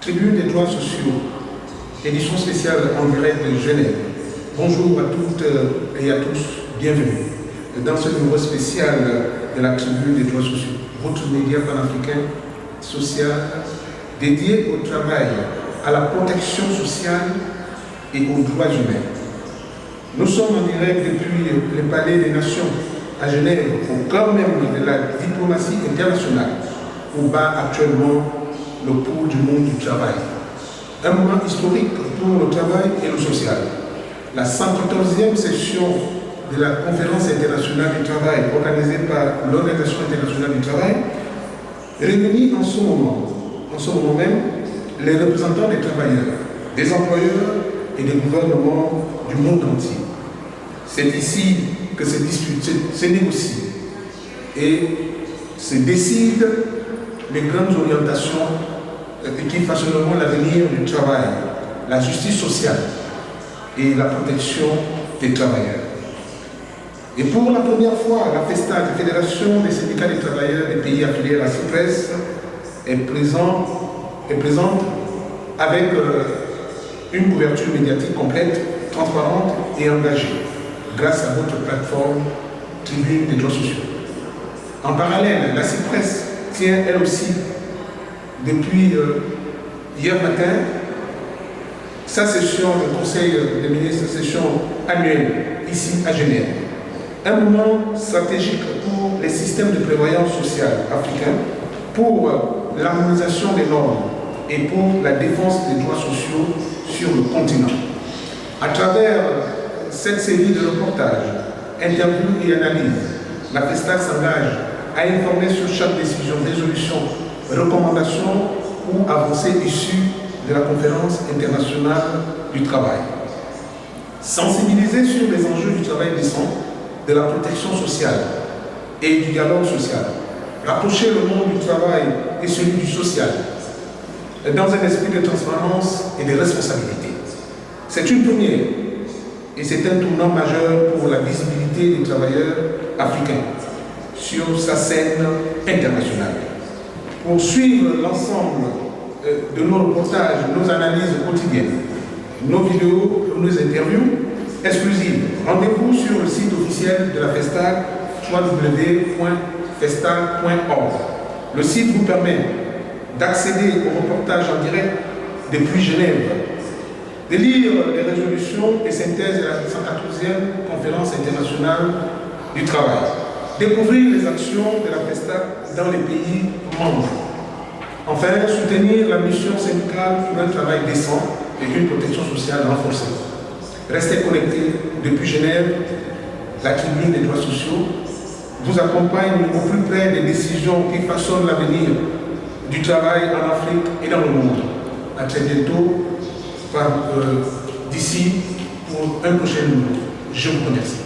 Tribune des droits sociaux, édition spéciale en direct de Genève. Bonjour à toutes et à tous, bienvenue dans ce numéro spécial de la Tribune des droits sociaux, votre média panafricain social dédié au travail, à la protection sociale et aux droits humains. Nous sommes en direct depuis le Palais des Nations à Genève, au cœur même de la diplomatie internationale, où bat actuellement le pouls du monde du travail. Un moment historique pour le travail et le social. La 114e session de la Conférence internationale du travail, organisée par l'Organisation internationale du travail, réunit en ce moment même, les représentants des travailleurs, des employeurs et des gouvernements du monde entier. C'est ici que se discute, se négocie et se décident les grandes orientations qui façonneront l'avenir du travail, la justice sociale et la protection des travailleurs. Et pour la première fois, la FESTA, la Fédération des syndicats des travailleurs des pays affiliés à la CIPRES, est présente avec une couverture médiatique complète, transparente et engagée, grâce à votre plateforme Tribune des droits sociaux. En parallèle, la CIPRES tient elle aussi, depuis hier matin, sa session, le Conseil des ministres, session annuelle, ici à Genève. Un moment stratégique pour les systèmes de prévoyance sociale africains, pour l'harmonisation des normes et pour la défense des droits sociaux sur le continent. À travers cette série de reportages, interviews et analyses, la FESTA s'engage à informer sur chaque décision, résolution, recommandation ou avancée issue de la Conférence internationale du travail. Sensibiliser sur les enjeux du travail décent, de la protection sociale et du dialogue social. Rapprocher le monde du travail et celui du social dans un esprit de transparence et de responsabilité. C'est une première et c'est un tournant majeur pour la visibilité des travailleurs africains sur sa scène internationale. Pour suivre l'ensemble de nos reportages, nos analyses quotidiennes, nos vidéos, nos interviews exclusives, rendez-vous sur le site officiel de la FESTA, www.festa.org. Le site vous permet d'accéder aux reportages en direct depuis Genève, de lire les résolutions et synthèses de la 114e Conférence internationale du travail, découvrir les actions de la FESTA dans les pays membres. Enfin, soutenir la mission syndicale pour un travail décent et une protection sociale renforcée. Restez connectés depuis Genève, la Tribune des droits sociaux vous accompagne au plus près des décisions qui façonnent l'avenir du travail en Afrique et dans le monde. À très bientôt, d'ici pour un prochain numéro. Je vous remercie.